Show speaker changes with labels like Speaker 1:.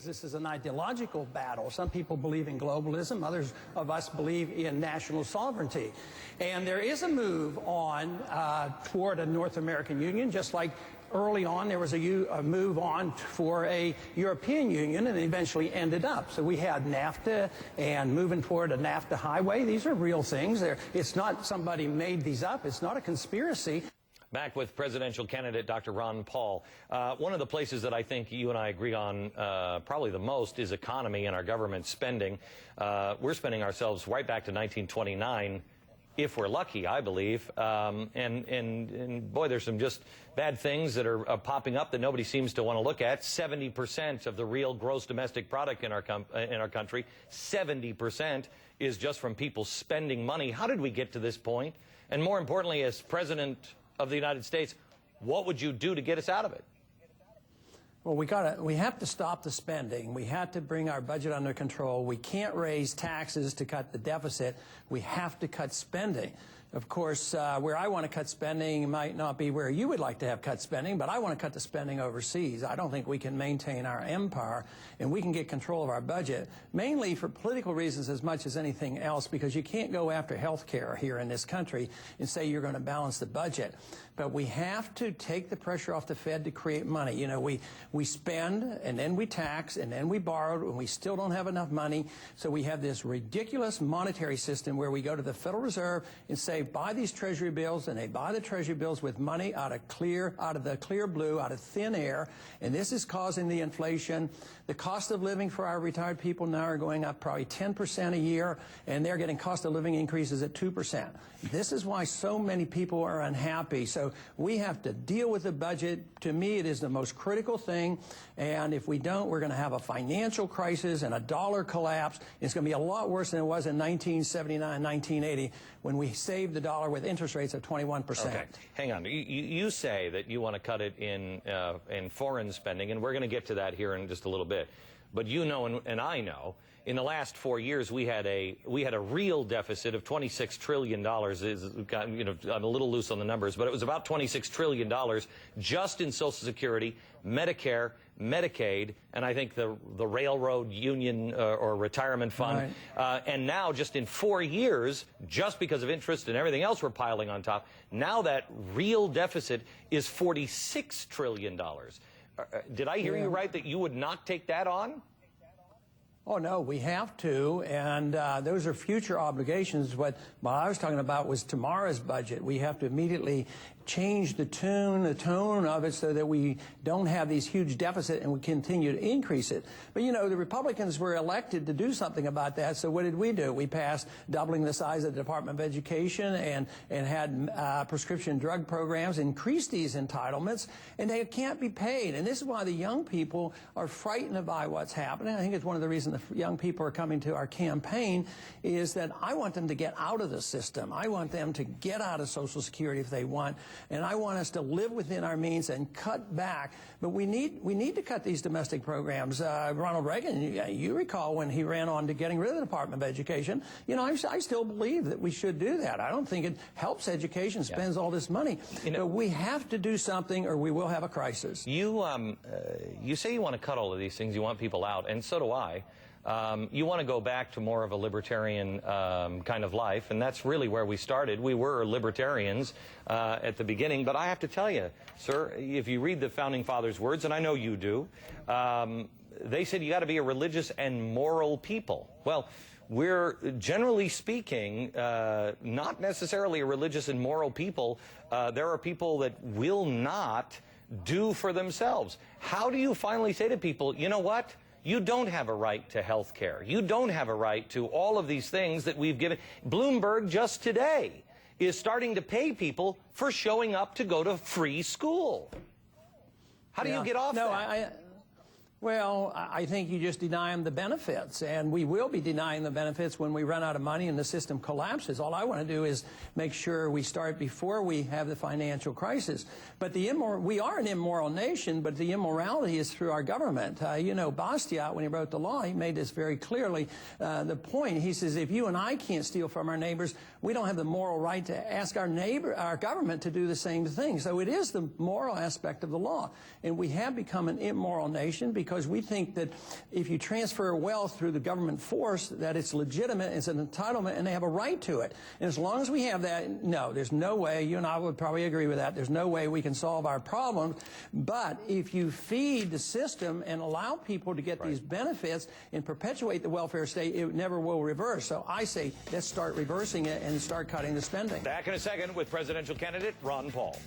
Speaker 1: This is an ideological battle. Some people believe in globalism. Others of us believe in national sovereignty. And there is a move on toward a North American Union, just like early on there was a move on for a European Union, and it eventually ended up. So we had NAFTA and moving toward a NAFTA highway. These are real things. It's not somebody made these up. It's not a conspiracy.
Speaker 2: Back with presidential candidate Dr. Ron Paul. One of the places that I think you and I agree on probably the most is economy and our government spending. We're spending ourselves right back to 1929, if we're lucky, I believe. And boy, there's some just bad things that are popping up that nobody seems to want to look at. 70% of the real gross domestic product in our country, 70% is just from people spending money. How did we get to this point? And more importantly, as president of the United States, what would you do to get us out of it?
Speaker 1: Well, we have to stop the spending. We have to bring our budget under control. We can't raise taxes to cut the deficit. We have to cut spending. Of course, where I want to cut spending might not be where you would like to have cut spending, but I want to cut the spending overseas. I don't think we can maintain our empire, and we can get control of our budget, mainly for political reasons as much as anything else, because you can't go after health care here in this country and say you're going to balance the budget. But we have to take the pressure off the Fed to create money. You know, we spend, and then we tax, and then we borrow, and we still don't have enough money. So we have this ridiculous monetary system where we go to the Federal Reserve and say, buy these treasury bills, and they buy the treasury bills with money out of the clear blue, out of thin air, and this is causing the inflation. The cost of living for our retired people now are going up probably 10% a year, and they're getting cost of living increases at 2%. This is why so many people are unhappy. So we have to deal with the budget. To me, it is the most critical thing, and if we don't, we're going to have a financial crisis and a dollar collapse. It's going to be a lot worse than it was in 1979, 1980, when we saved the dollar with interest rates of 21%.
Speaker 2: Okay, hang on. You say that you want to cut it in foreign spending, and we're going to get to that here in just a little bit. But you know, and I know, in the last 4 years, we had a real deficit of $26 trillion. I'm a little loose on the numbers, but it was about $26 trillion just in Social Security, Medicare, Medicaid, and I think the railroad union or retirement fund. Right. And now, just in 4 years, just because of interest and everything else we're piling on top, now that real deficit is $46 trillion. Did I hear you right that you would not take that on?
Speaker 1: Oh, no, we have to, and those are future obligations. What I was talking about was tomorrow's budget. We have to immediately change the tone of it so that we don't have these huge deficits and we continue to increase it. But, you know, the Republicans were elected to do something about that, so what did we do? We passed doubling the size of the Department of Education and had prescription drug programs, increased these entitlements, and they can't be paid. And this is why the young people are frightened by what's happening. I think it's one of the reasons the young people are coming to our campaign is that I want them to get out of the system. I want them to get out of Social Security if they want. And I want us to live within our means and cut back. But we need to cut these domestic programs. Ronald Reagan, you recall when he ran on to getting rid of the Department of Education. You know, I still believe that we should do that. I don't think it helps education, spends all this money. You know, but we have to do something or we will have a crisis.
Speaker 2: You say you want to cut all of these things. You want people out, and so do I. You want to go back to more of a libertarian kind of life, and that's really where we started. We were libertarians at the beginning, but I have to tell you, sir, if you read the Founding Fathers' words, and I know you do, they said you got to be a religious and moral people. Well, we're, generally speaking, not necessarily a religious and moral people. There are people that will not do for themselves. How do you finally say to people, you know what? You don't have a right to health care. You don't have a right to all of these things that we've given. Bloomberg just today is starting to pay people for showing up to go to free school. How do you get off that?
Speaker 1: Well, I think you just deny them the benefits, and we will be denying the benefits when we run out of money and the system collapses. All I want to do is make sure we start before we have the financial crisis. But we are an immoral nation, but the immorality is through our government. You know, Bastiat, when he wrote the law, he made this very clearly. The point, he says, if you and I can't steal from our neighbors, we don't have the moral right to ask our government to do the same thing. So it is the moral aspect of the law. And we have become an immoral nation because because we think that if you transfer wealth through the government force, that it's legitimate, it's an entitlement, and they have a right to it. And as long as we have that, no, there's no way, you and I would probably agree with that, there's no way we can solve our problems. But if you feed the system and allow people to get these benefits and perpetuate the welfare state, it never will reverse. So I say, let's start reversing it and start cutting the spending.
Speaker 3: Back in a second with presidential candidate Ron Paul.